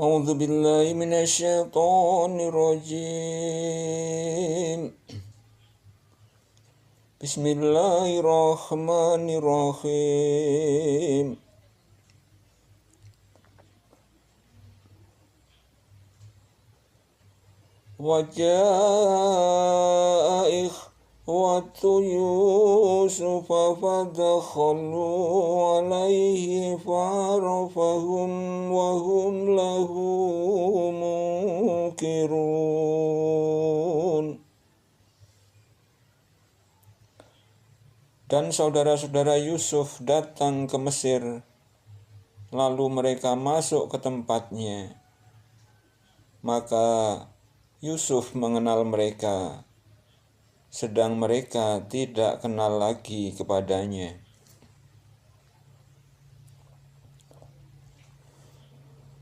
أعوذ بالله من الشيطان الرجيم بسم الله الرحمن الرحيم وجاء إخوة يوسف فدخلوا عليه فعرفهم وهم له منكرون. Dan saudara-saudara Yusuf datang ke Mesir, lalu mereka masuk ke tempatnya. Maka Yusuf mengenal mereka, sedang mereka tidak kenal lagi kepadanya.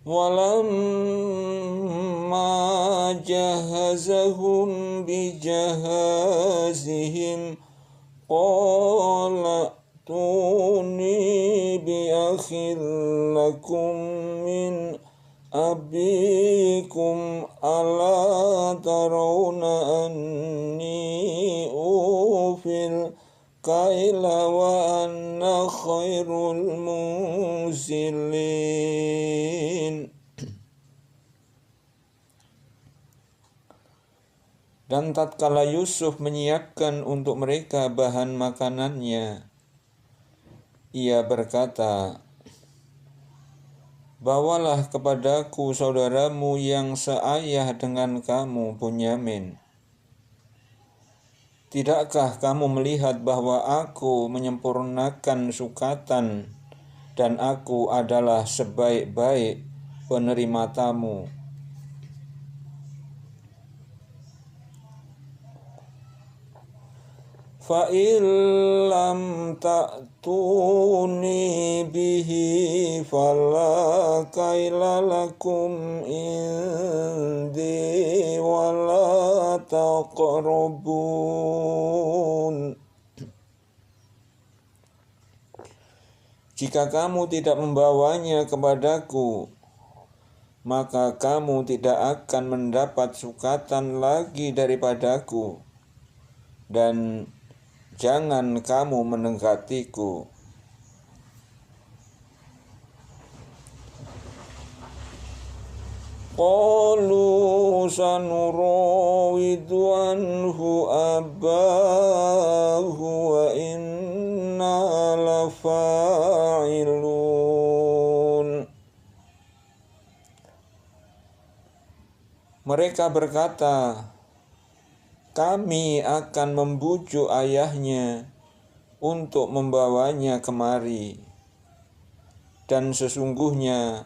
Walamma jahazahum bijahazihim qala tuni bi akhil lakum min abikum ala tarawna anni ufil kaila wa anna khairul munzilin. Dan tatkala Yusuf menyiapkan untuk mereka bahan makanannya, ia berkata, "Bawalah kepadaku saudaramu yang seayah dengan kamu, Bunyamin. Tidakkah kamu melihat bahwa aku menyempurnakan sukatan dan aku adalah sebaik-baik penerima tamu?" فَإِن لَّمْ تَأْتُونِي بِهِ فَلَا كَيْلَ لَكُمْ عِندِي وَلَا تَقْرَبُونِ. Jika kamu tidak membawanya kepadaku, maka kamu tidak akan mendapat sukatan lagi daripadaku, dan jangan kamu mendekatiku. Qalu sanurawidu anhu abahu wa inna lafa'ilun. Mereka berkata, "Kami akan membujuk ayahnya untuk membawanya kemari, dan sesungguhnya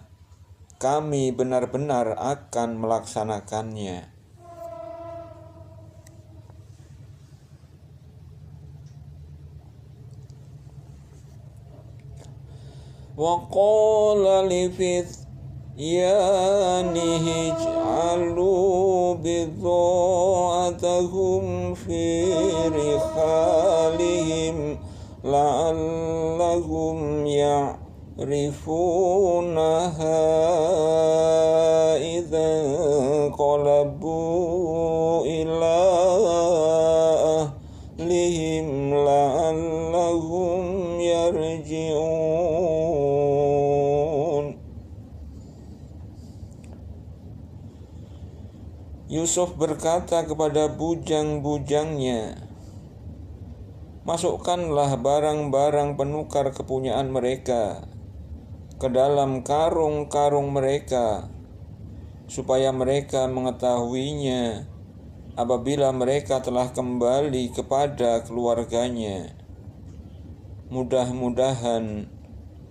kami benar-benar akan melaksanakannya." Wa qala lifithyanihi ij'alu bidha'atahum fi rikhalihim la'allahum ya'rifunaha idza qalabu ila ahlihim la'allahum yarji'un. Yusuf berkata kepada bujang-bujangnya, "Masukkanlah barang-barang penukar kepunyaan mereka ke dalam karung-karung mereka, supaya mereka mengetahuinya apabila mereka telah kembali kepada keluarganya. Mudah-mudahan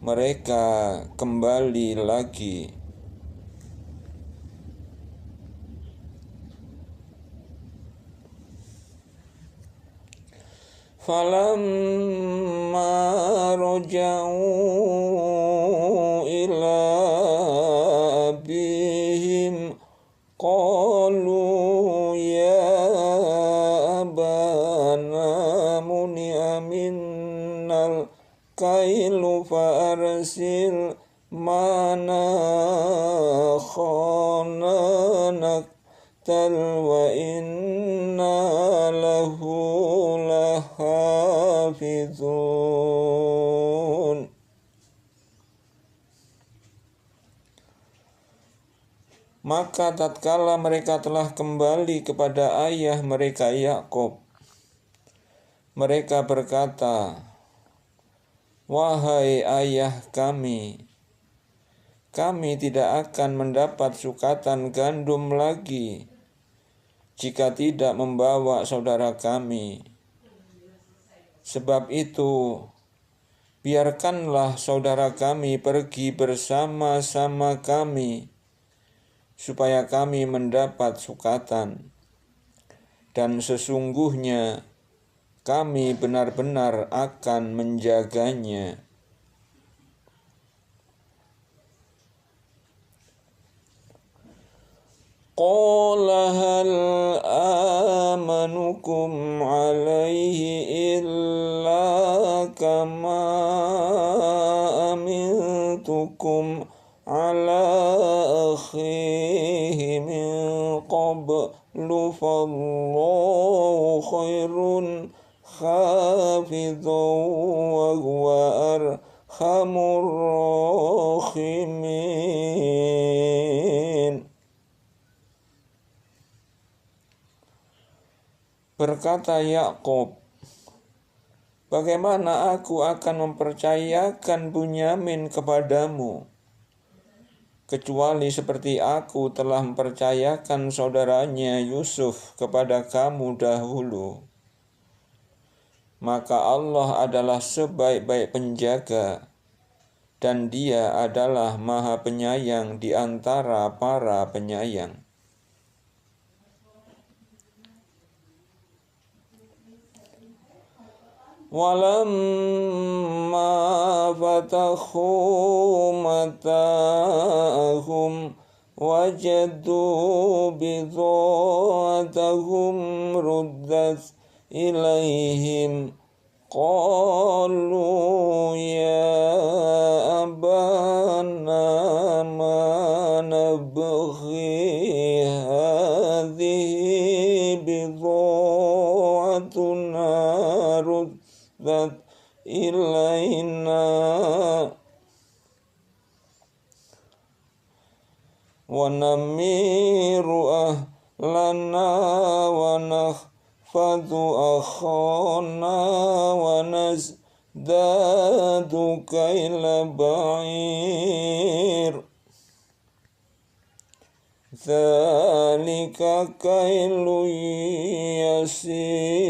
mereka kembali lagi." Falamma raja'u ila abihim qalu ya abana muni'a minnal kailu fa arsil mana khana naktal wa inna lahu lahafizun. Maka tatkala mereka telah kembali kepada ayah mereka Yakub, mereka berkata, "Wahai ayah kami tidak akan mendapat sukatan gandum lagi jika tidak membawa saudara kami. Sebab itu, biarkanlah saudara kami pergi bersama-sama kami, supaya kami mendapat sukatan. Dan sesungguhnya kami benar-benar akan menjaganya." Qala hal amanukum alaihi illa kama amintukum ala akhihi min qablu fallahu khairun hafidhan wa huwa arhamur rahimin. Berkata Yakub, "Bagaimana aku akan mempercayakan Bunyamin kepadamu, kecuali seperti aku telah mempercayakan saudaranya Yusuf kepada kamu dahulu. Maka Allah adalah sebaik-baik penjaga, dan Dia adalah Maha Penyayang di antara para penyayang." Walamma fatahu mata'ahum wajadu bidhatahum ruddat ilaihim qalu ya abana ma nabghi hadhihi bidhatuna ruddat ilaina wa namiru ahlana wa nakhfadu akhana wa nazdadu kaila ba'ir dzalika kailu yasir.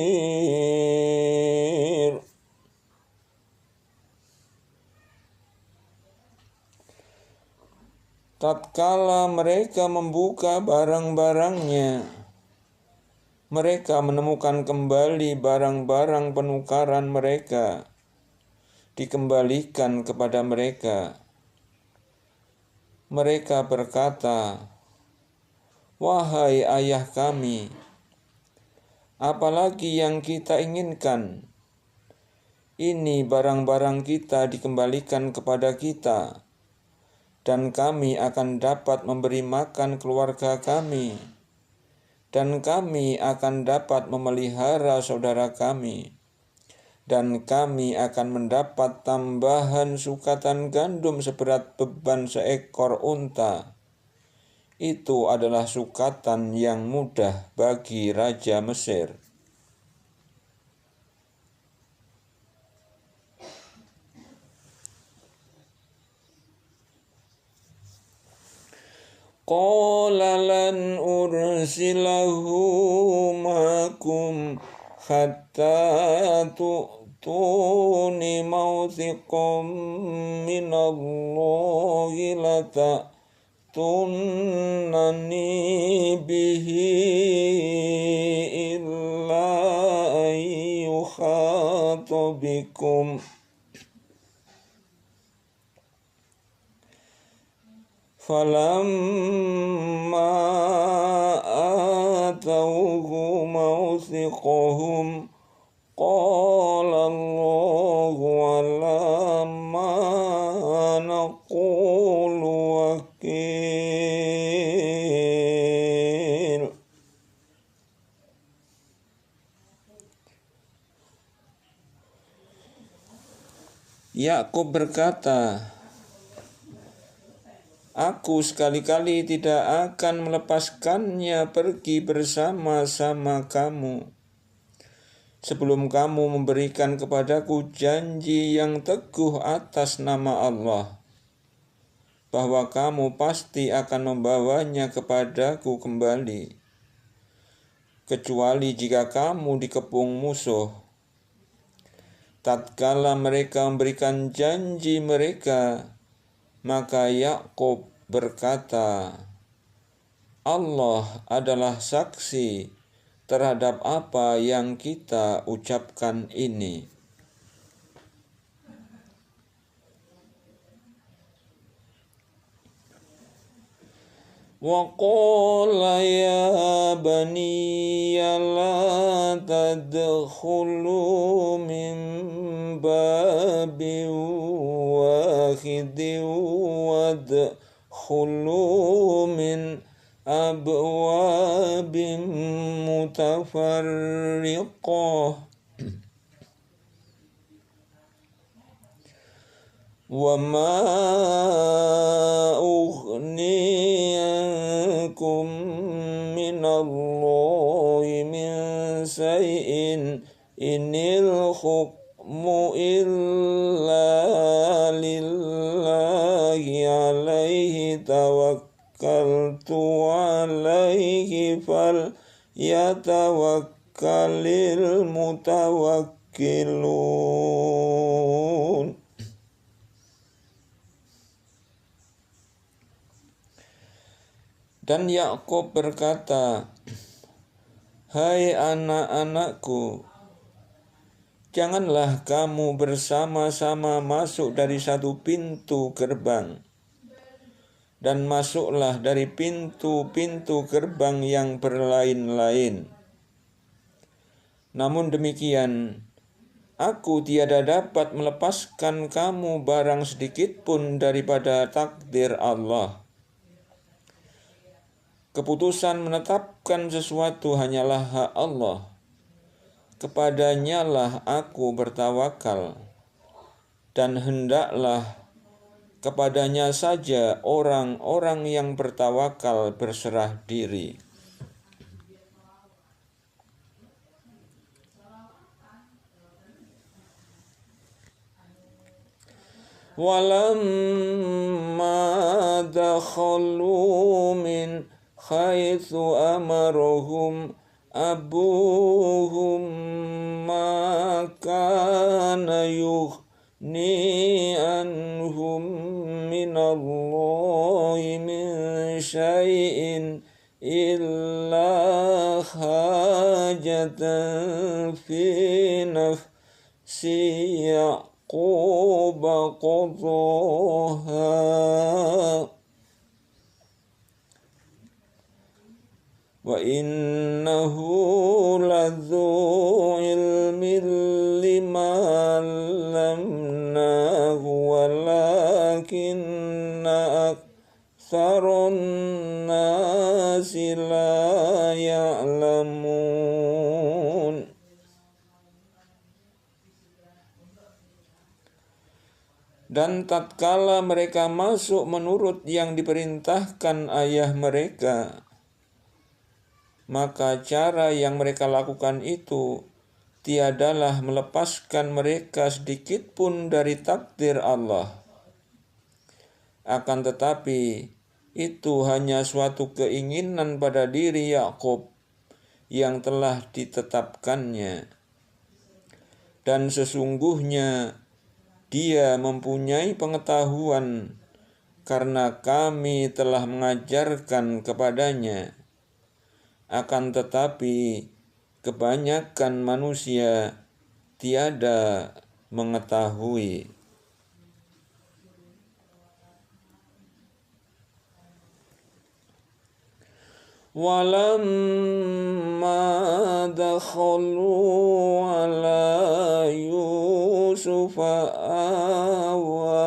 Tatkala mereka membuka barang-barangnya, mereka menemukan kembali barang-barang penukaran mereka dikembalikan kepada mereka. Mereka berkata, "Wahai ayah kami, apalagi yang kita inginkan? Ini barang-barang kita dikembalikan kepada kita, dan kami akan dapat memberi makan keluarga kami, dan kami akan dapat memelihara saudara kami, dan kami akan mendapat tambahan sukatan gandum seberat beban seekor unta. Itu adalah sukatan yang mudah bagi Raja Mesir." Qala lan ursilahu ma'akum hatta tu'tuni mawthiqam minallahi lata'tunani bihi illa ayyukhata bikum. Falamma atawhu mawthiqahum qala Allahu ala ma ونقول وكيل. Yakub berkata, aku sekali-kali tidak akan melepaskannya pergi bersama-sama kamu sebelum kamu memberikan kepadaku janji yang teguh atas nama Allah, bahwa kamu pasti akan membawanya kepadaku kembali, kecuali jika kamu dikepung musuh. Tatkala mereka memberikan janji mereka, maka Yakub berkata, Allah adalah saksi terhadap apa yang kita ucapkan ini. Wa qala ya bani la tadkhulu min babin wahidin wadkhulu min abwabin mutafarriqah wa ma ughni ankum minallahi min shay'in inil hukmu illa lillahi alaihi tawakkaltu alaihi falyatawakkalil mutawakkilun. Dan Yakub berkata, hai anak-anakku, janganlah kamu bersama-sama masuk dari satu pintu gerbang, dan masuklah dari pintu-pintu gerbang yang berlain-lain. Namun demikian, aku tiada dapat melepaskan kamu barang sedikit pun daripada takdir Allah. Keputusan menetapkan sesuatu hanyalah hak Allah. Kepadanya-lah aku bertawakal, dan hendaklah kepadanya saja orang-orang yang bertawakal berserah diri. Walamma dakhalu min haitsu amaruhum abuhum ma kana yughni anhum minallahi min syai'in illa hajatan fi nafsi Yaqub qadhaha wa innahu ladzu ilmin lima lamnahu walakinna aktsarun nasi la ya'lamun. Dan tatkala mereka masuk menurut yang diperintahkan ayah mereka, maka cara yang mereka lakukan itu tiadalah melepaskan mereka sedikit pun dari takdir Allah. Akan tetapi itu hanya suatu keinginan pada diri Yakub yang telah ditetapkannya. Dan sesungguhnya dia mempunyai pengetahuan karena kami telah mengajarkan kepadanya. Akan tetapi kebanyakan manusia tiada mengetahui. Walamma dakhalu ala Yusuf awa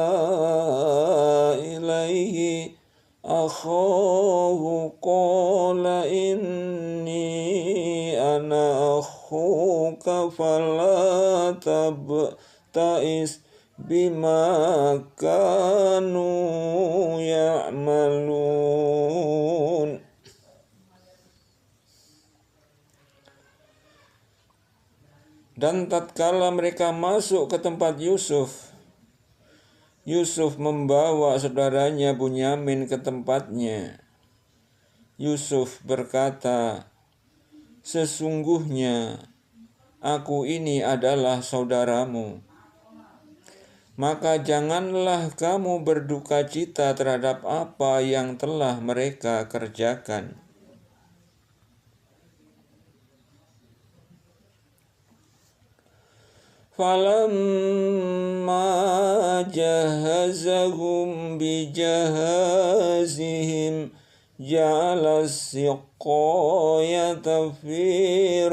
tabta'is bima kanu ya'malun. Dan tatkala mereka masuk ke tempat Yusuf, Yusuf membawa saudaranya Bunyamin ke tempatnya. Yusuf berkata, "Sesungguhnya aku ini adalah saudaramu. Maka janganlah kamu berduka cita terhadap apa yang telah mereka kerjakan." Falamma jahazahum bijahazihim ja'ala siqayata fi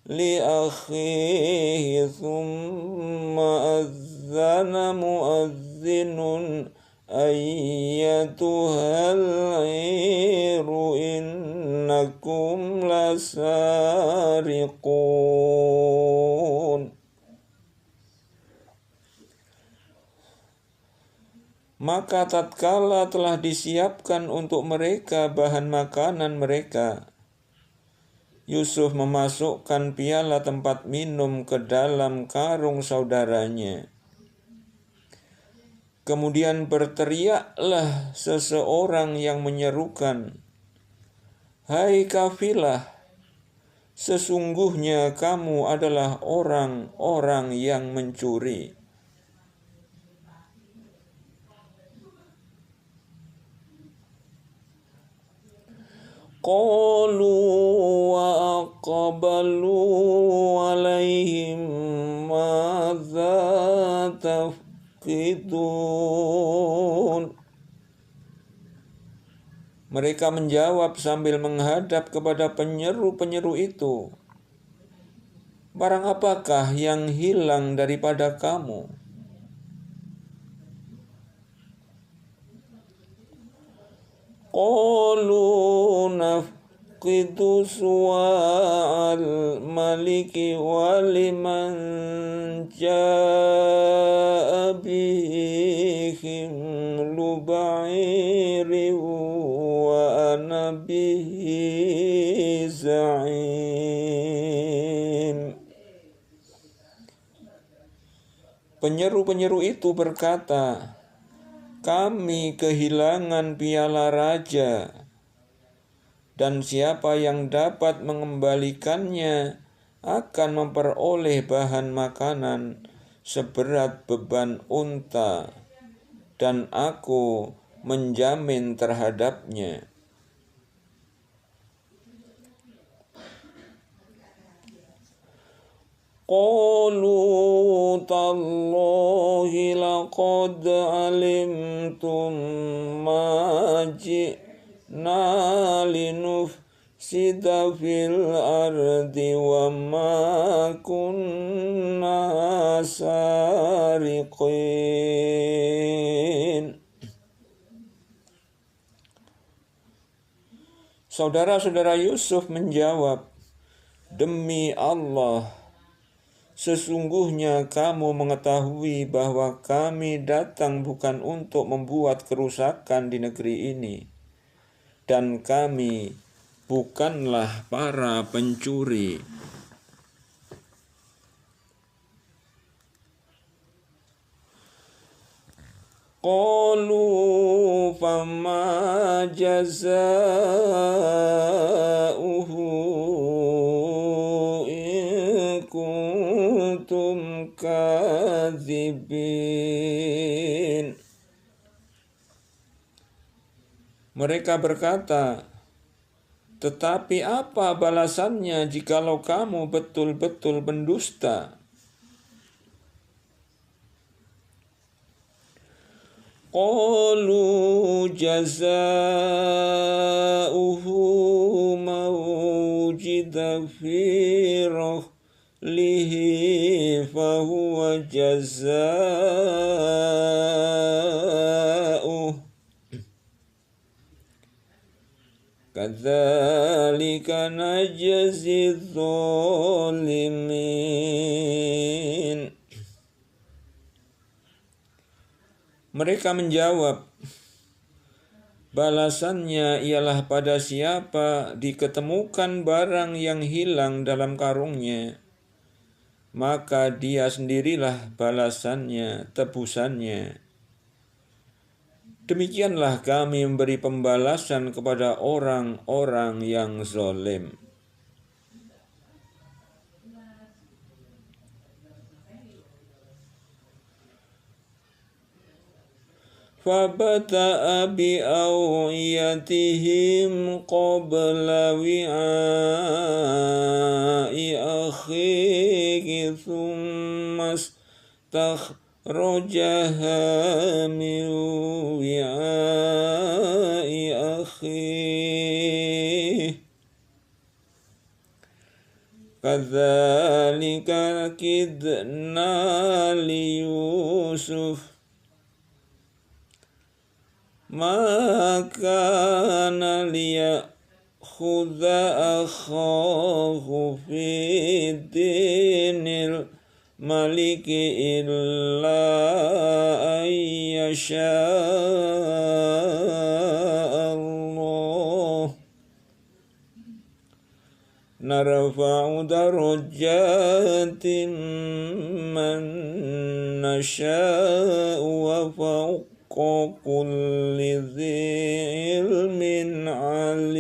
li akhihi thumma azzana muazzinun ayyatuhal iru innakum lasariqun. Maka tatkala telah disiapkan untuk mereka bahan makanan mereka, Yusuf memasukkan piala tempat minum ke dalam karung saudaranya. Kemudian berteriaklah seseorang yang menyerukan, "Hai kafilah, sesungguhnya kamu adalah orang-orang yang mencuri." Qalu wa aqbalu alaihim madza tafqidun. Mereka menjawab sambil menghadap kepada penyeru-penyeru itu, "Barang apakah yang hilang daripada kamu?" Qalu nafqidu suwa'al maliki waliman ja'a bihim lubairi wa ana bihi za'im. Penyeru-penyeru itu berkata, "Kami kehilangan piala raja, dan siapa yang dapat mengembalikannya akan memperoleh bahan makanan seberat beban unta, dan aku menjamin terhadapnya." Qalu tallahi laqad alimtum ma ji'na linufsida fil ardi wa ma kunna sariqin. Saudara-saudara Yusuf menjawab, "Demi Allah, sesungguhnya kamu mengetahui bahwa kami datang bukan untuk membuat kerusakan di negeri ini, dan kami bukanlah para pencuri." Qalu fama jazauhu in kuntum kadzibin. Mereka berkata, "Tetapi apa balasannya jikalau kamu betul-betul pendusta?" Qalu jazauhu mawjida fi rahlihi fahuwa jazauh kadzalika najzi dzalimin. Mereka menjawab, balasannya ialah pada siapa diketemukan barang yang hilang dalam karungnya, maka dia sendirilah balasannya, tebusannya. Demikianlah kami memberi pembalasan kepada orang-orang yang zalim. فَبَدَأَ بِأَوْعِيَتِهِمْ قَبْلَ وِعَاءِ أَخِيهِ ثُمَّ اسْتَخْرَجَهَا مِنْ وِعَاءِ أَخِيهِ كَذَلِكَ كِدْنَا لِيُوسُفَ مَا كَانَ لِيَأْخُذَ أَخَاهُ فِي دِينِ الْمَلِكِ إِلَّا أَن يَشَاءَ اللَّهُ نَرْفَعُ دَرَجَاتٍ مَّن نَّشَاءُ وَفَوْقَ كُلِّ ذِي عِلْمٍ عَلِيمٍ.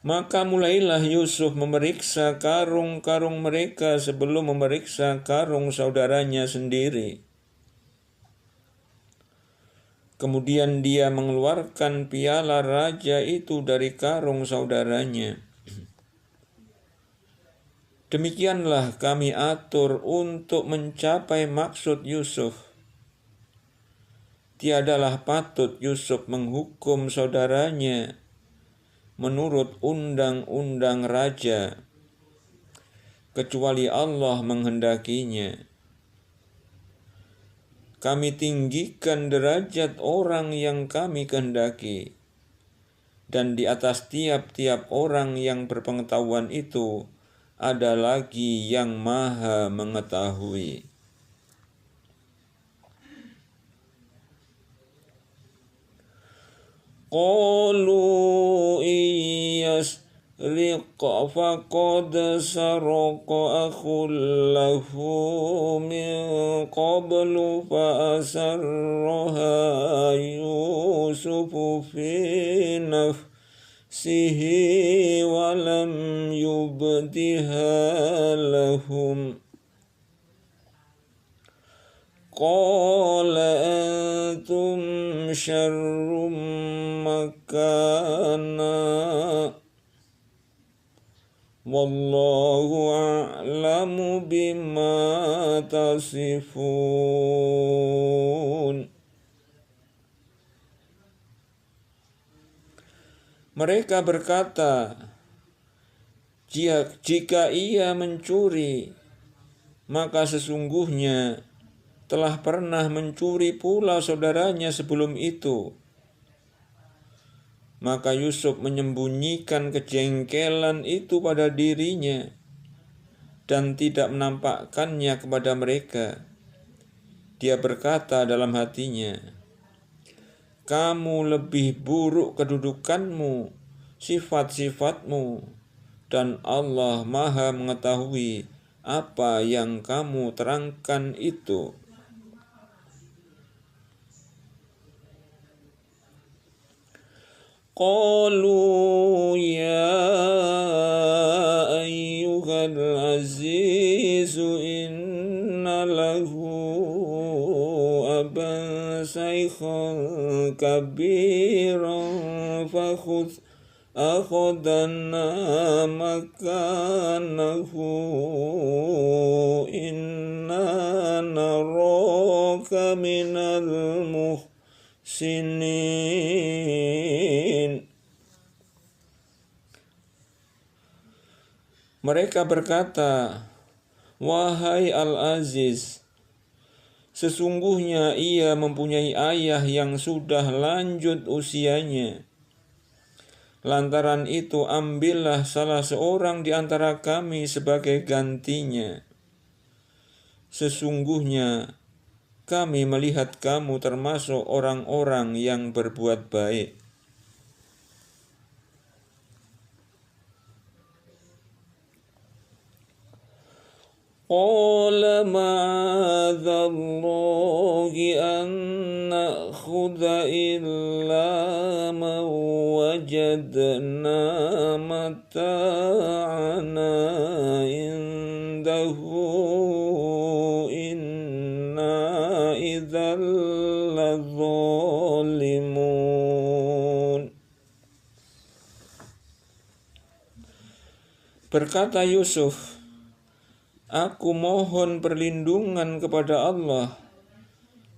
Maka mulailah Yusuf memeriksa karung-karung mereka sebelum memeriksa karung saudaranya sendiri. Kemudian dia mengeluarkan piala raja itu dari karung saudaranya. Demikianlah kami atur untuk mencapai maksud Yusuf. Tiadalah patut Yusuf menghukum saudaranya menurut undang-undang raja, kecuali Allah menghendakinya. Kami tinggikan derajat orang yang kami kehendaki, dan di atas tiap-tiap orang yang berpengetahuan itu ada lagi yang maha mengetahui. Qalu iyasriq faqad saraqa akhul lahu min qablu fa asarraha Yusufu fi nafsihi wa lam yubdiha lahum. Qala antum syarrum makana wallahu a'lamu bima tasifun. Mereka berkata, jika ia mencuri, maka sesungguhnya telah pernah mencuri pula saudaranya sebelum itu. Maka Yusuf menyembunyikan kejengkelan itu pada dirinya dan tidak menampakkannya kepada mereka. Dia berkata dalam hatinya, kamu lebih buruk kedudukanmu, sifat-sifatmu, dan Allah Maha mengetahui apa yang kamu terangkan itu. Qalu ya ayyuhal azizu inna lahu aban shaykhan kabiran fakhudh akhadna makanahu inna naraka minal muhsinin. Mereka berkata, wahai Al-Aziz, sesungguhnya ia mempunyai ayah yang sudah lanjut usianya. Lantaran itu ambillah salah seorang di antara kami sebagai gantinya. Sesungguhnya kami melihat kamu termasuk orang-orang yang berbuat baik. Qala ma'adzallahi an na'khudha illa man wajadna mata'ana indahu inna idzal ladzalimun. Berkata Yusuf, aku mohon perlindungan kepada Allah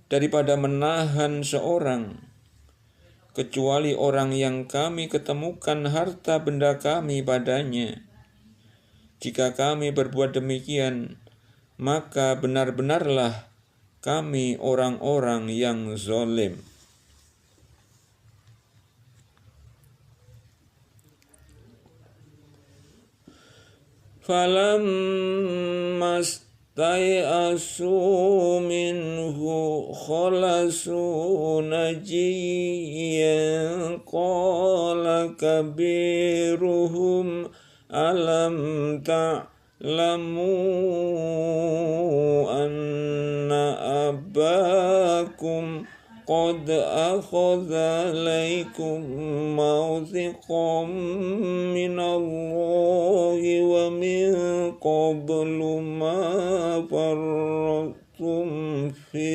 daripada menahan seorang, kecuali orang yang kami ketemukan harta benda kami padanya. Jika kami berbuat demikian, maka benar-benarlah kami orang-orang yang zalim. Falamma stai'asu minhu khalasu najiyan qala kabiruhum alam ta'lamu anna abakum qad akhadha alaykum mawthiqan minallahi wa min qablu ma farratum fi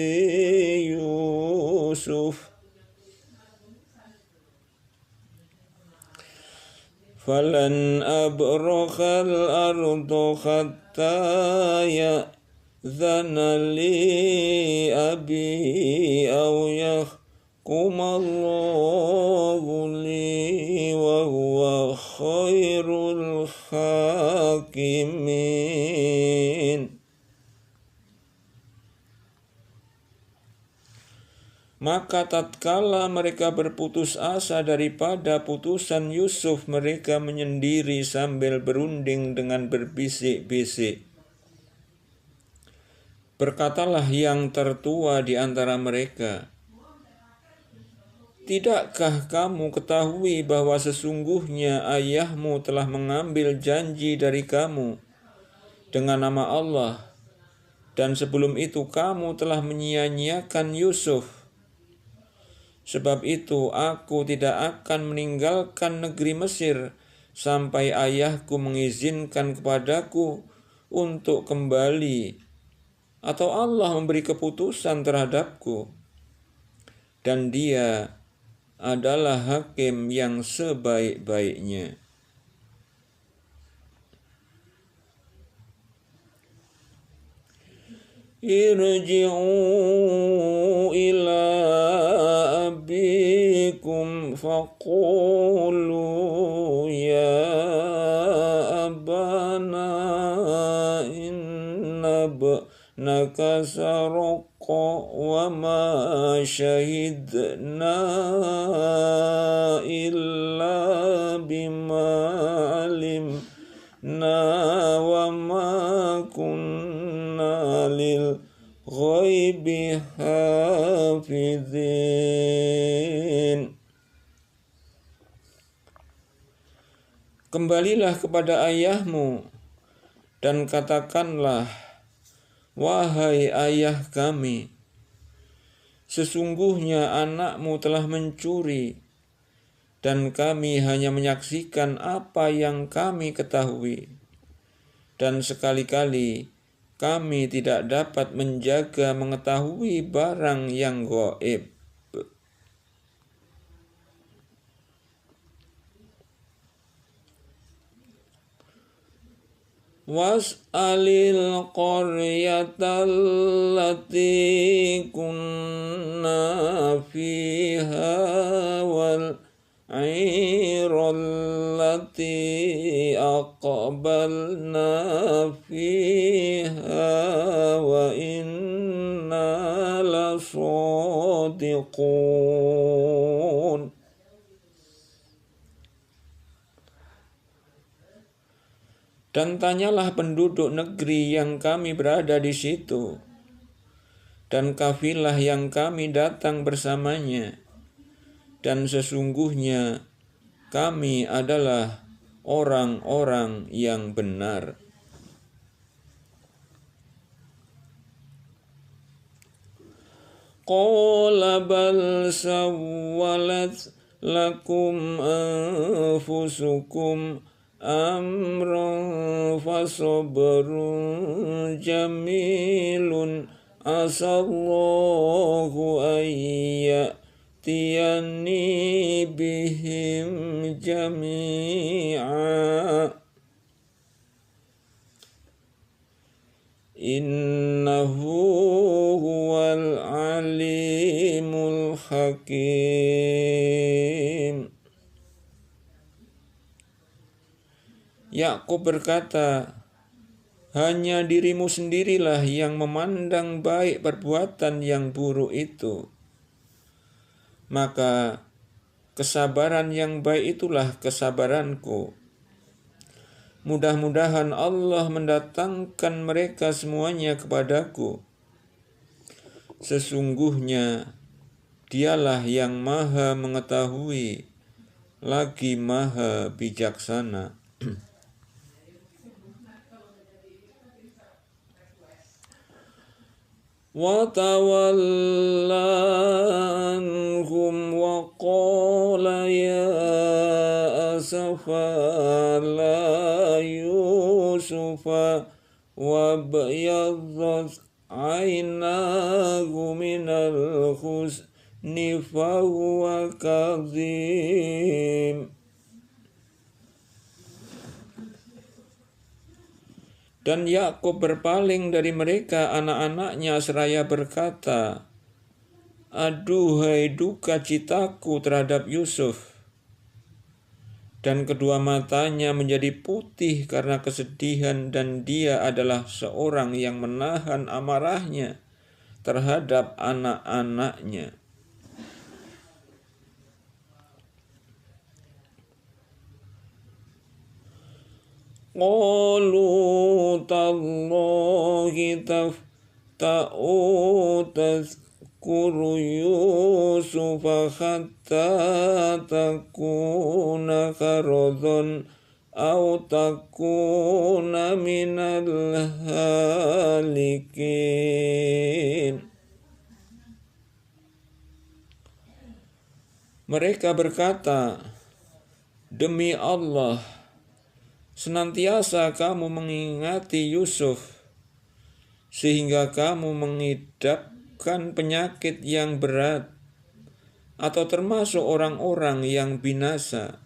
Yusuf falan abrakhal ardu hatta ya'zana li abi aw yahkumallahu li wa huwa khairul hakimin. Maka tatkala mereka berputus asa daripada putusan Yusuf, mereka menyendiri sambil berunding dengan berbisik-bisik. Berkatalah yang tertua di antara mereka, tidakkah kamu ketahui bahwa sesungguhnya ayahmu telah mengambil janji dari kamu dengan nama Allah, dan sebelum itu kamu telah menyia-nyiakan Yusuf. Sebab itu aku tidak akan meninggalkan negeri Mesir sampai ayahku mengizinkan kepadaku untuk kembali, atau Allah memberi keputusan terhadapku, dan Dia adalah hakim yang sebaik-baiknya. Irji'u ila abikum faqulu ya abana inna ibnaka saraqa wa ma syahidna illa bima alimna wa ma kunna lil ghaibi hafizin. Kembalilah kepada ayahmu dan katakanlah, wahai ayah kami, sesungguhnya anakmu telah mencuri, dan kami hanya menyaksikan apa yang kami ketahui, dan sekali-kali kami tidak dapat menjaga mengetahui barang yang gaib. Was'alil qaryatal lati kunna fiha wal 'iral lati aqbalna fiha wa inna lasadiqun. Dan tanyalah penduduk negeri yang kami berada di situ, dan kafilah yang kami datang bersamanya, dan sesungguhnya kami adalah orang-orang yang benar. Qala bal sawwalat lakum anfusukum amran fasabrun jamilun asallahu ayyatiyani bihim jami'a innahu huwal alimul hakim. Yakub berkata, hanya dirimu sendirilah yang memandang baik perbuatan yang buruk itu. Maka kesabaran yang baik itulah kesabaranku. Mudah-mudahan Allah mendatangkan mereka semuanya kepadaku. Sesungguhnya Dialah yang Maha Mengetahui, lagi Maha Bijaksana. Wa tawalla anhum wa qala ya asafa la yusufa wa bayadhat aynahu minal husni fa huwa kadhim. Dan Yakub berpaling dari mereka anak-anaknya seraya berkata, aduhai duka citaku terhadap Yusuf. Dan kedua matanya menjadi putih karena kesedihan, dan dia adalah seorang yang menahan amarahnya terhadap anak-anaknya. Qalu tallahi tafta'u tazkuru Yusufa hatta takuna kharadhan aw takuna minal halikin. Mereka berkata, demi Allah, senantiasa kamu mengingati Yusuf, sehingga kamu mengidapkan penyakit yang berat, atau termasuk orang-orang yang binasa.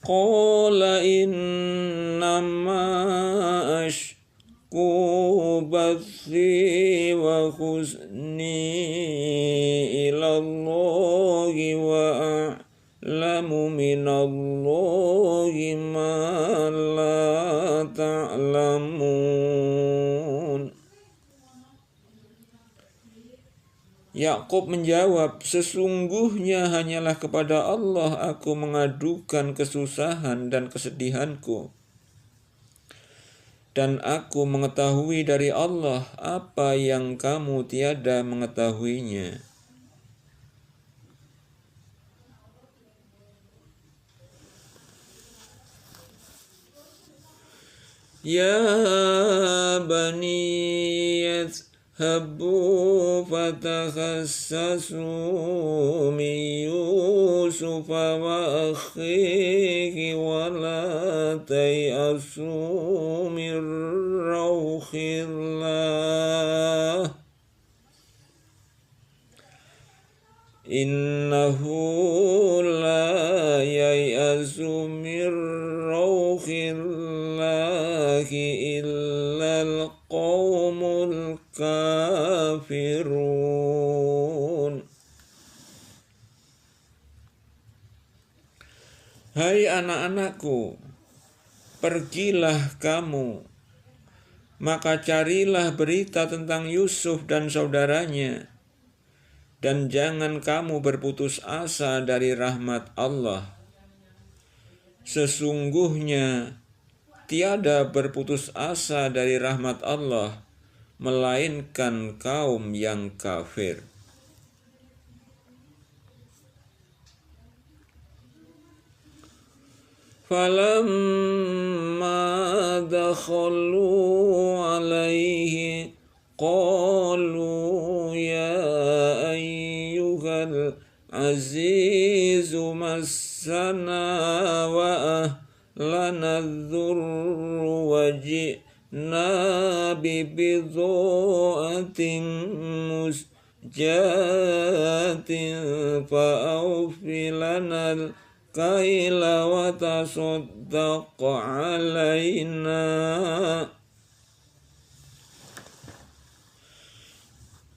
Qala innama ashku bathi wa huzni ilallahi wa a'lamu minallahi ma la ta'lamun. Yakub menjawab, sesungguhnya hanyalah kepada Allah aku mengadukan kesusahan dan kesedihanku. Dan aku mengetahui dari Allah apa yang kamu tiada mengetahuinya. Ya bani yadhhabu fatakhassasu min Yusufa wa akhihi wa la tay'asu min rauhillah innahu la yay'asu min rauhillahi illal qaumul kafirun. Hai anak-anakku, pergilah kamu, maka carilah berita tentang Yusuf dan saudaranya, dan jangan kamu berputus asa dari rahmat Allah. Sesungguhnya tiada berputus asa dari rahmat Allah, melainkan kaum yang kafir. Falamma dakhalu alaihi qalu ya ayyuhal azizu massana wa ahlana dzurru wa ji'na bibidha'atin musjatin fa'awfi lana kaila wa tasaddaq alaina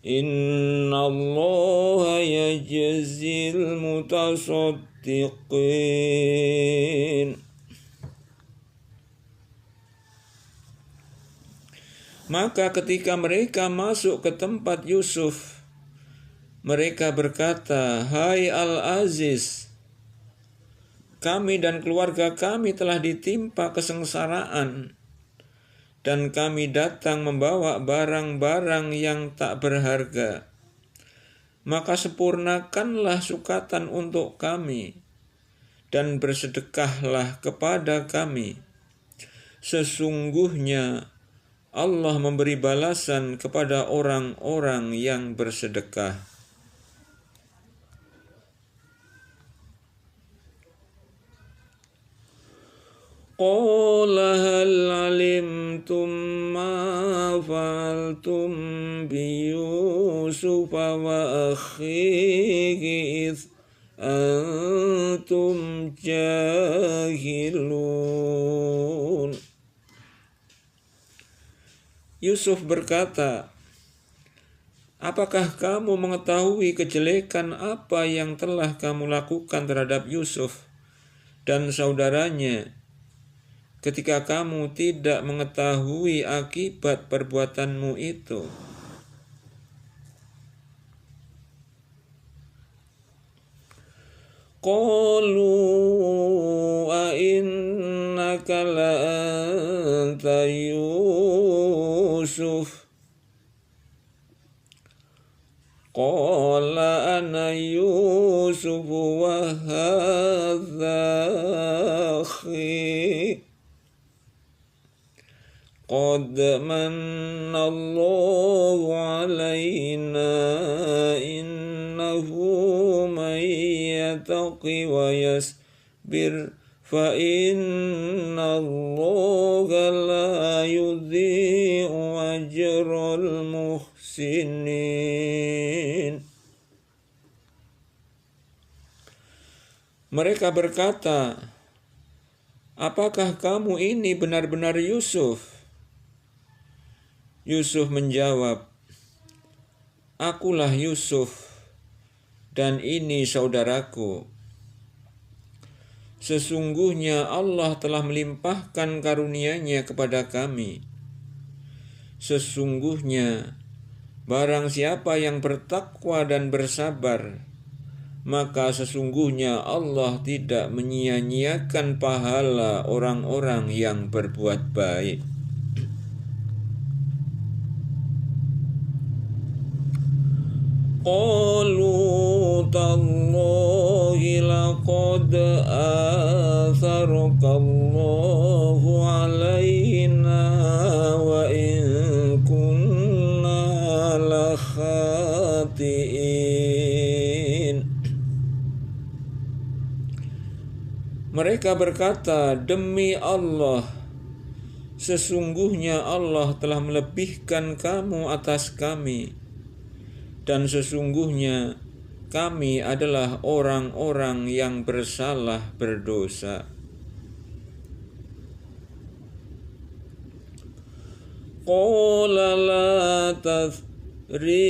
innallaha yajzil mutasaddiqin. Maka ketika mereka masuk ke tempat Yusuf, mereka berkata, "Hai Al-Aziz, kami dan keluarga kami telah ditimpa kesengsaraan, dan kami datang membawa barang-barang yang tak berharga. Maka sempurnakanlah sukatan untuk kami, dan bersedekahlah kepada kami. Sesungguhnya Allah memberi balasan kepada orang-orang yang bersedekah." Qala hal alimtum ma fa'altum bi Yusuf wa akhihi idh antum jahilun. Yusuf berkata, "Apakah kamu mengetahui kejelekan apa yang telah kamu lakukan terhadap Yusuf dan saudaranya ketika kamu tidak mengetahui akibat perbuatanmu itu?" Qalu a innaka la anta Yusuf qala ana Yusuf wa hadha akhi qad manna Allahu alaina innahu man yattaqi wa yasbir fa inna Allaha la yudhi'u ajral muhsinin. Mereka berkata, "Apakah kamu ini benar-benar Yusuf?" Yusuf menjawab, "Akulah Yusuf, dan ini saudaraku. Sesungguhnya Allah telah melimpahkan karunia-Nya kepada kami. Sesungguhnya barang siapa yang bertakwa dan bersabar, maka sesungguhnya Allah tidak menyia-nyiakan pahala orang-orang yang berbuat baik." Qalu tallahi laqad atharaka Allahu alaina wa in kunna la khatiin. Mereka berkata, "Demi Allah, sesungguhnya Allah telah melebihkan kamu atas kami, dan sesungguhnya kami adalah orang-orang yang bersalah berdosa." Qala la tathriba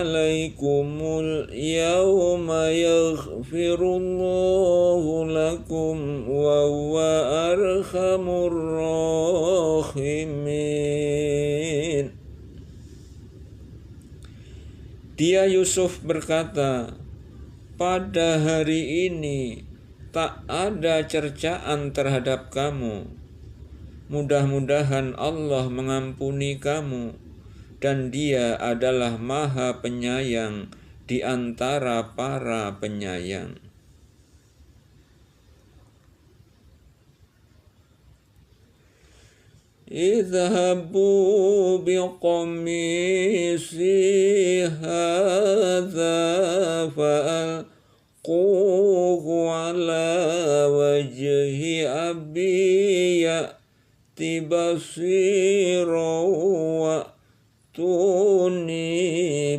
alaikumul yawma yaghfirullahu lakum wa huwa arhamur rahimin. Dia Yusuf berkata, pada hari ini tak ada cercaan terhadap kamu. Mudah-mudahan Allah mengampuni kamu, dan Dia adalah Maha Penyayang di antara para penyayang. Idhabu biqamisi hadha fa'alquhu ala wajhi abi ya'ti basira wa'tuni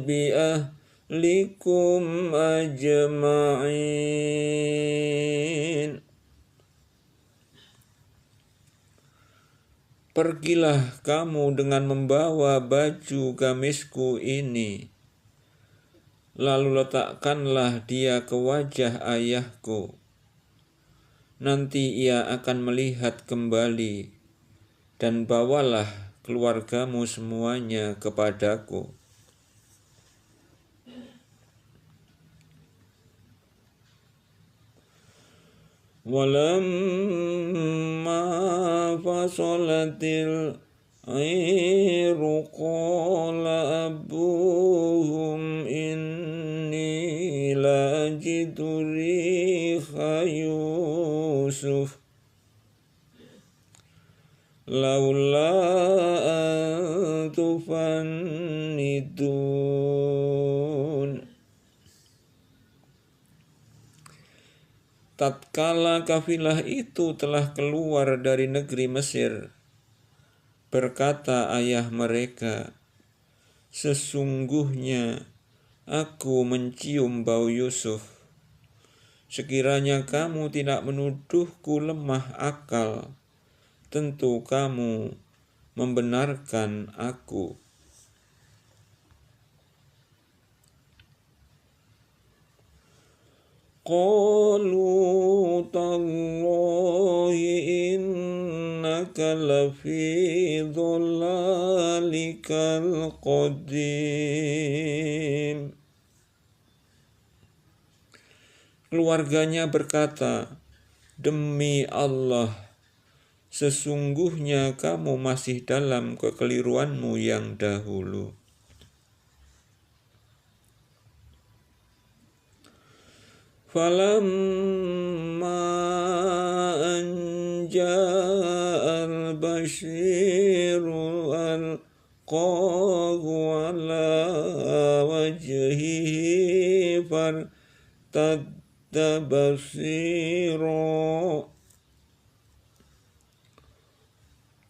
bi ahlikum ajma'in. Pergilah kamu dengan membawa baju gamisku ini, lalu letakkanlah dia ke wajah ayahku. Nanti ia akan melihat kembali, dan bawalah keluargamu semuanya kepadaku. Walamma fasolatil airu qala abuhum inni lajidu riha Yusuf laula an tufannidun. Tatkala kafilah itu telah keluar dari negeri Mesir, berkata ayah mereka, sesungguhnya aku mencium bau Yusuf. Sekiranya kamu tidak menuduhku lemah akal, tentu kamu membenarkan aku. Qalu tallahi innaka lafi dhalalikal qadim. Keluarganya berkata, demi Allah, sesungguhnya kamu masih dalam kekeliruanmu yang dahulu. Falamma an ja'al bashiru alqahu ala wajhihi fartadda basira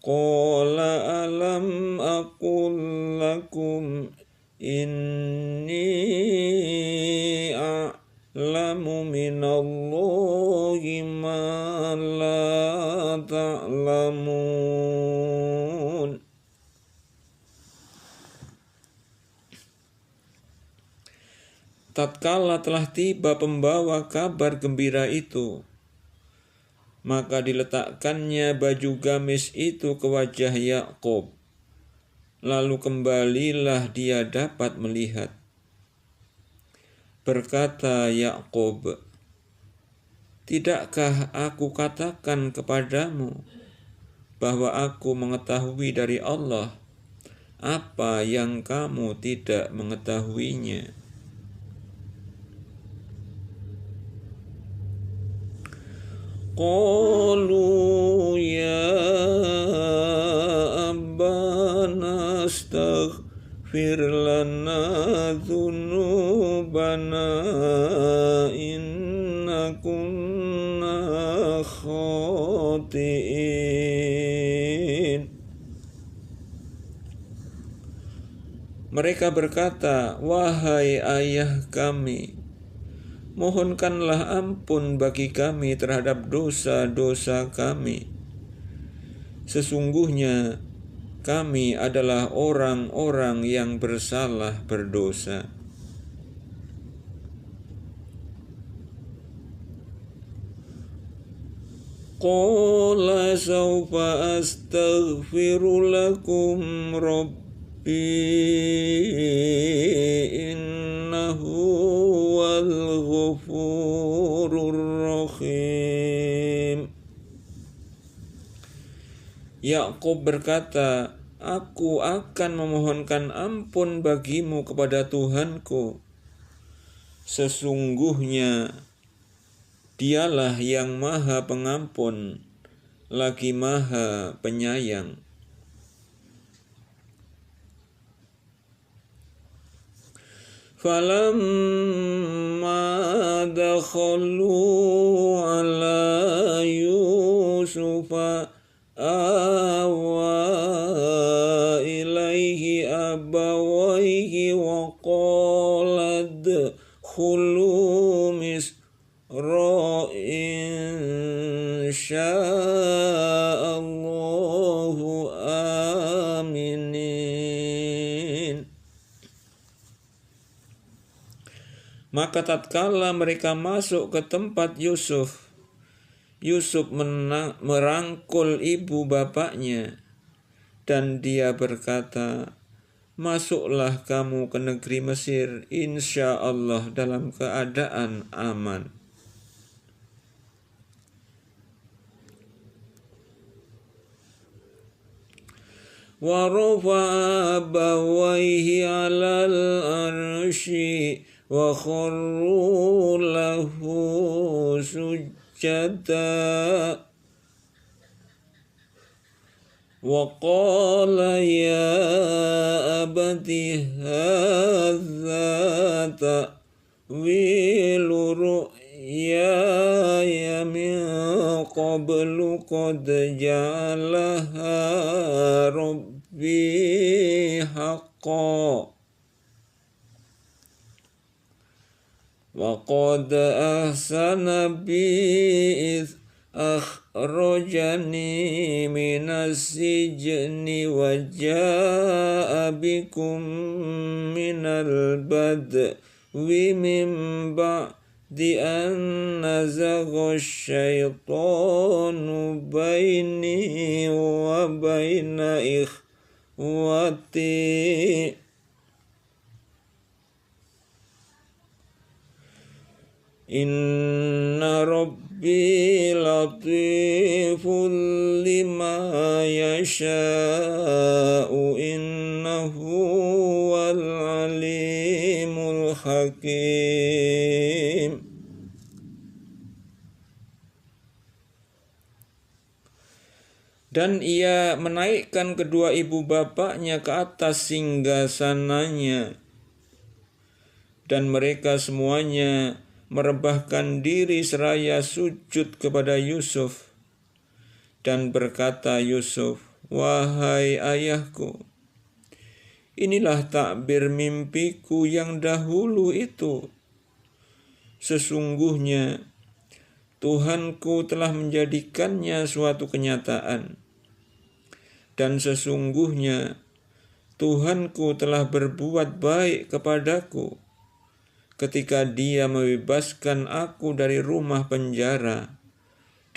qala alam aqul lakum inni a'lamu minallahi ma la ta'lamun. Tatkala telah tiba pembawa kabar gembira itu, maka diletakkannya baju gamis itu ke wajah Yakub. Lalu kembalilah dia dapat melihat. Berkata Yakub, tidakkah aku katakan kepadamu bahwa aku mengetahui dari Allah apa yang kamu tidak mengetahuinya? Qalu ya abana astaghfir lana dhunubana inna kunna khatiin. Mereka berkata, wahai ayah kami, mohonkanlah ampun bagi kami terhadap dosa-dosa kami. Sesungguhnya kami adalah orang-orang yang bersalah berdosa. Qala sawfa astaghfiru lakum rabbi ghafurur rahim. Yakub berkata, aku akan memohonkan ampun bagimu kepada Tuhanku. Sesungguhnya Dialah yang Maha Pengampun, lagi Maha Penyayang. Falamma dakhalu ala Yusufa awa ilaihi abawaihi wa qala dkhulu misra insya'allahu aminin. Maka tatkala mereka masuk ke tempat Yusuf merangkul ibu bapaknya, dan dia berkata, masuklah kamu ke negeri Mesir, insya Allah dalam keadaan aman. Wa rafa'a abawaihi 'alal arsyi wa kharru lahu sujada wa qala ya abati hadza ta'wilu ru'yaya min qablu qad ja'alaha rabbi haqqan wa qad ahsana bi idh akhrajani minas sijni wa jaa'a bikum minal badwi min ba'di an nazagha syaitanu baini wa baina ikhwati inna rabbi latiful lima yasha'u innahu wal alimul hakim. Dan ia menaikkan kedua ibu bapaknya ke atas singgasananya, dan mereka semuanya merebahkan diri seraya sujud kepada Yusuf. Dan berkata Yusuf, wahai ayahku, inilah takbir mimpiku yang dahulu itu. Sesungguhnya Tuhanku telah menjadikannya suatu kenyataan. Dan sesungguhnya Tuhanku telah berbuat baik kepadaku ketika Dia membebaskan aku dari rumah penjara,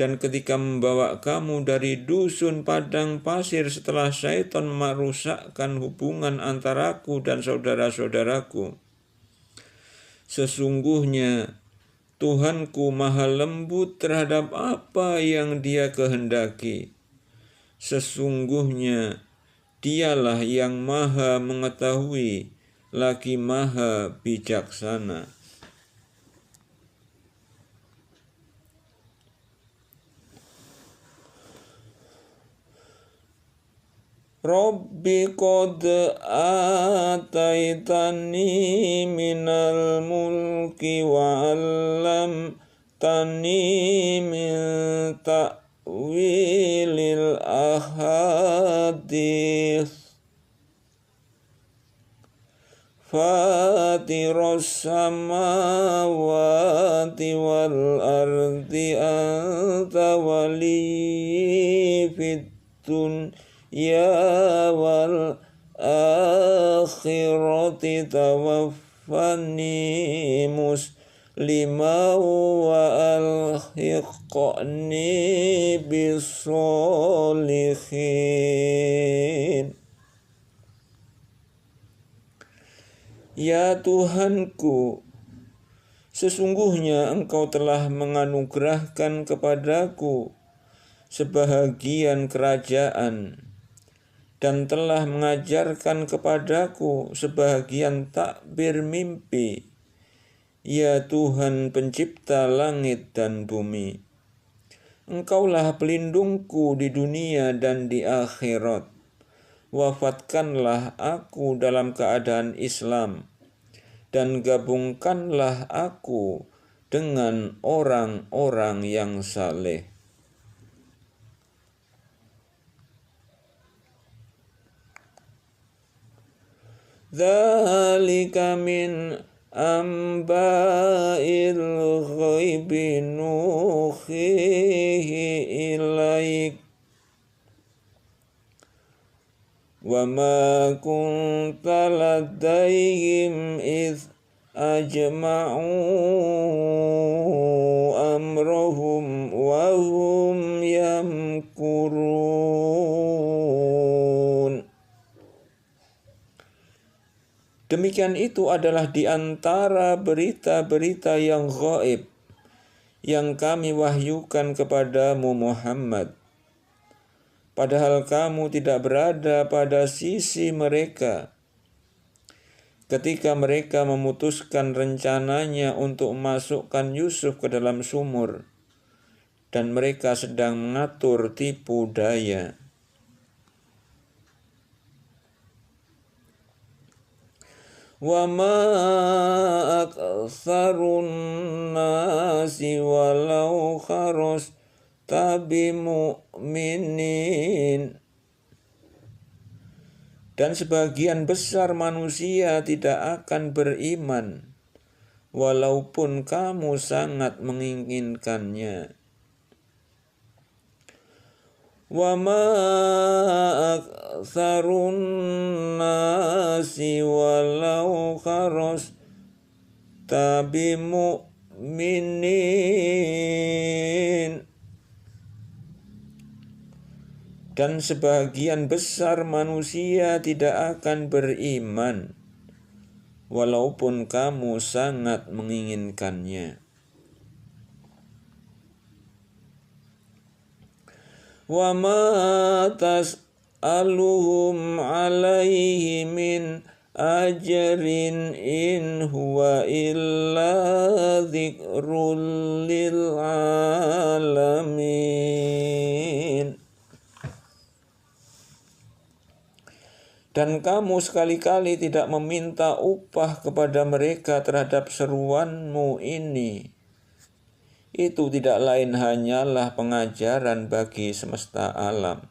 dan ketika membawa kamu dari dusun padang pasir setelah syaitan merusakkan hubungan antaraku dan saudara-saudaraku. Sesungguhnya Tuhanku maha lembut terhadap apa yang Dia kehendaki. Sesungguhnya Dialah yang maha mengetahui, lagi maha bijaksana. Rabbi qad ataitani minal mulki wa 'allamtani min ta'wilil ahadits Fatiras samawati wal ardi anta waliyyi fid dunya wal akhirati tawaffani musliman wa alhiqni bis-sholihin. Ya Tuhanku, Sesungguhnya Engkau telah menganugerahkan kepadaku sebahagian kerajaan dan telah mengajarkan kepadaku sebahagian takbir mimpi, ya Tuhan pencipta langit dan bumi. Engkaulah pelindungku di dunia dan di akhirat. Wafatkanlah aku dalam keadaan Islam, dan gabungkanlah aku dengan orang-orang yang saleh. Dzalika min amba'il ghaibi nuhihi ilaik wa ma kunta ladaihim idh ajma'u amrahum wa hum yamkurun. Demikian itu adalah di antara berita-berita yang gaib yang kami wahyukan kepadamu Muhammad. Padahal kamu tidak berada pada sisi mereka ketika mereka memutuskan rencananya untuk memasukkan Yusuf ke dalam sumur, dan mereka sedang mengatur tipu daya. Wa ma aktsarun nasi walau kharasta bimu'minin. Dan sebagian besar manusia tidak akan beriman, walaupun kamu sangat menginginkannya. Wa ma aktsarun nasi walau kharasta bimu'minin. Dan sebagian besar manusia tidak akan beriman, walaupun kamu sangat menginginkannya. Wa ma tas'aluhum alaihi min ajrin in huwa illa dzikrul lil alamin. Dan kamu sekali-kali tidak meminta upah kepada mereka terhadap seruanmu ini. Itu tidak lain hanyalah pengajaran bagi semesta alam.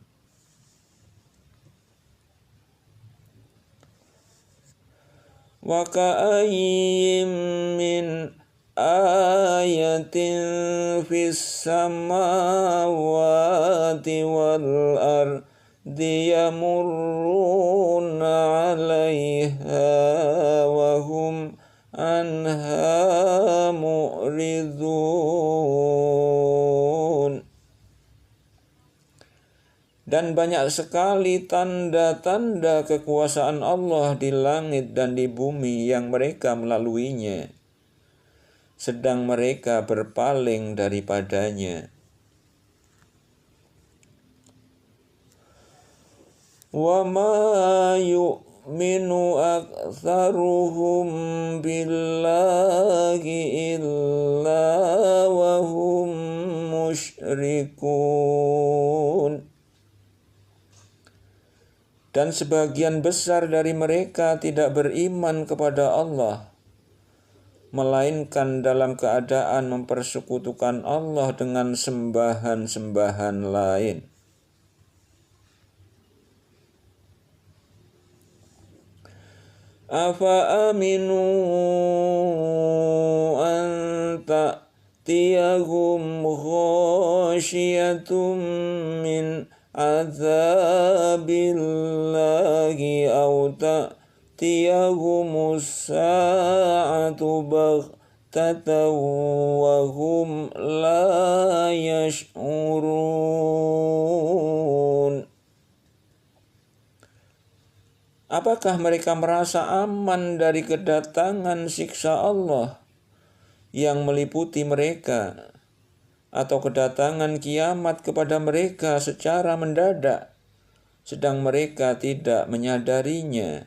Wa ka'ayyim min ayatin fis samawati wal ardi yamurruna 'alaiha wa hum anha mu'ridun. Dan banyak sekali tanda-tanda kekuasaan Allah di langit dan di bumi yang mereka melaluinya, sedang mereka berpaling daripadanya. Wa ma yu'minu aktsaruhum billahi illa wa hum musyrikun. Dan sebagian besar dari mereka tidak beriman kepada Allah, melainkan dalam keadaan mempersekutukan Allah dengan sembahan-sembahan lain. Afa aminu an ta'tiyahum khasyiyatum min azabillahi aw ta'tiyahumus sa'atu baghtatan wa hum la yash'urun. Apakah mereka merasa aman dari kedatangan siksa Allah yang meliputi mereka, atau kedatangan kiamat kepada mereka secara mendadak, sedang mereka tidak menyadarinya.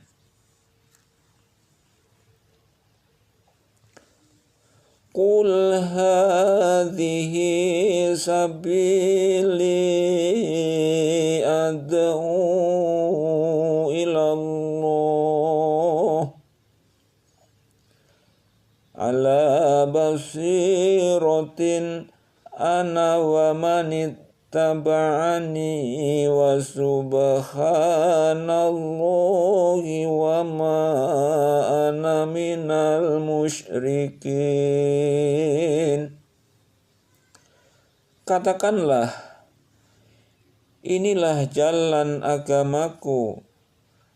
Qul hadhihi sabili ad'u ilallah ala basiratin ana wa manittaba'ani wa subhanallahi wa ma ana minal musyrikin. Katakanlah, inilah jalan agamaku.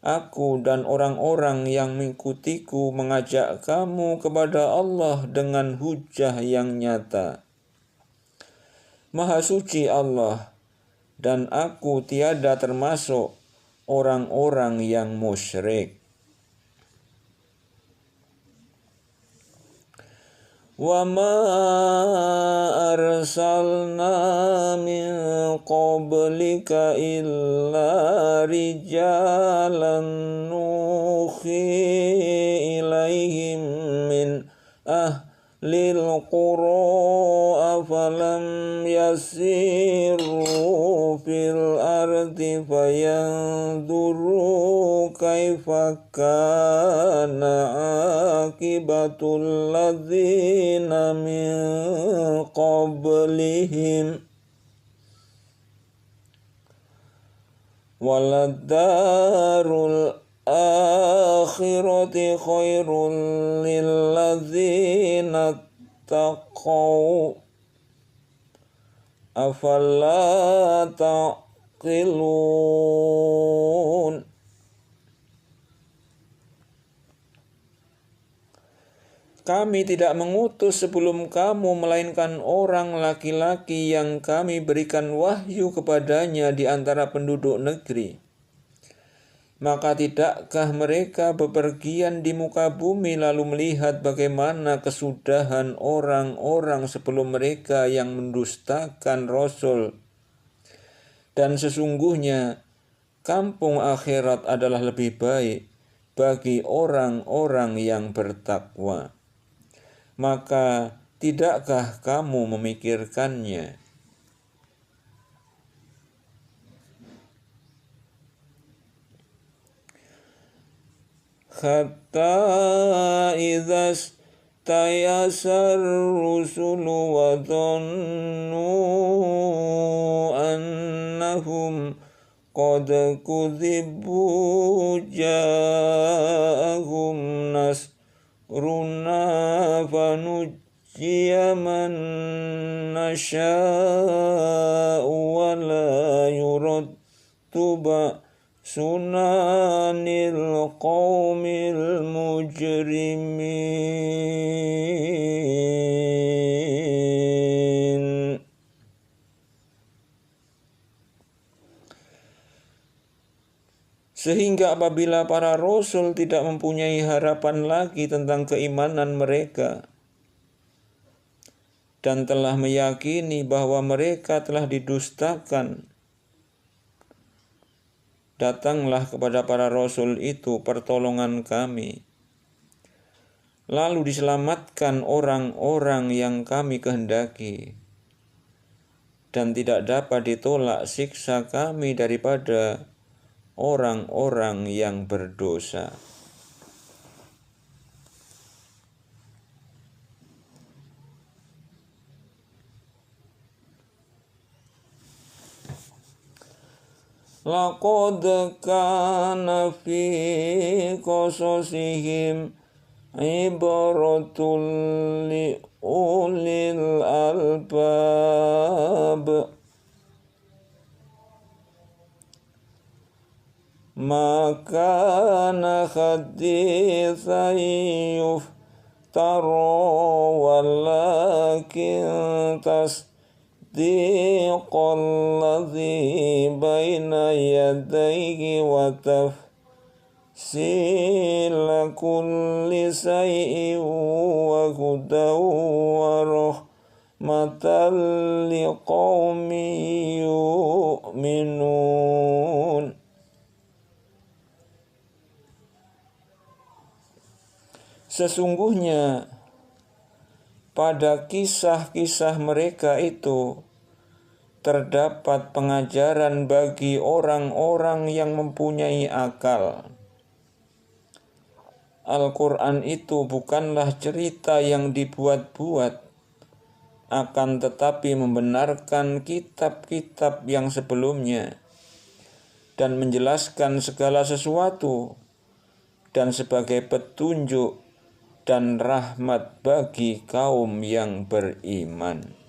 Aku dan orang-orang yang mengikutiku mengajak kamu kepada Allah dengan hujah yang nyata. Maha suci Allah, dan aku tiada termasuk orang-orang yang musyrik. Wa ma arsalna min qablika illa rijalan nuhi ilaihim min ahlil qura afalam yasiru fil ardi fayanduru kaifa kana akibatul ladzina min qablihim waladdarul akhirati khairul lilladzina taqaw afala taqilun. Kami tidak mengutus sebelum kamu melainkan orang laki-laki yang kami berikan wahyu kepadanya di antara penduduk negeri. Maka tidakkah mereka bepergian di muka bumi lalu melihat bagaimana kesudahan orang-orang sebelum mereka yang mendustakan Rasul? Dan sesungguhnya kampung akhirat adalah lebih baik bagi orang-orang yang bertakwa. Maka tidakkah kamu memikirkannya? Hatta idza stayasar rusulu wa dhannu annahum qad kudzibu ja'ahum nasruna fanujjiya man nasha'u wa la yuraddu sunanil qaumil mujrimin. Sehingga apabila para rasul tidak mempunyai harapan lagi tentang keimanan mereka dan telah meyakini bahwa mereka telah didustakan, datanglah kepada para rasul itu pertolongan kami. Lalu diselamatkan orang-orang yang kami kehendaki, dan tidak dapat ditolak siksa kami daripada orang-orang yang berdosa. Laqad kana fi qasasihim ibaratul li ulil albab. Maka hadithan yuftara walakin tasdiqal ladzi baina yadayhi wa tafsila kulli syai'in wa hudaw wa rahmatan liqaumin yu'minun. Sesungguhnya pada kisah-kisah mereka itu terdapat pengajaran bagi orang-orang yang mempunyai akal. Al-Quran itu bukanlah cerita yang dibuat-buat, akan tetapi membenarkan kitab-kitab yang sebelumnya dan menjelaskan segala sesuatu dan sebagai petunjuk dan rahmat bagi kaum yang beriman.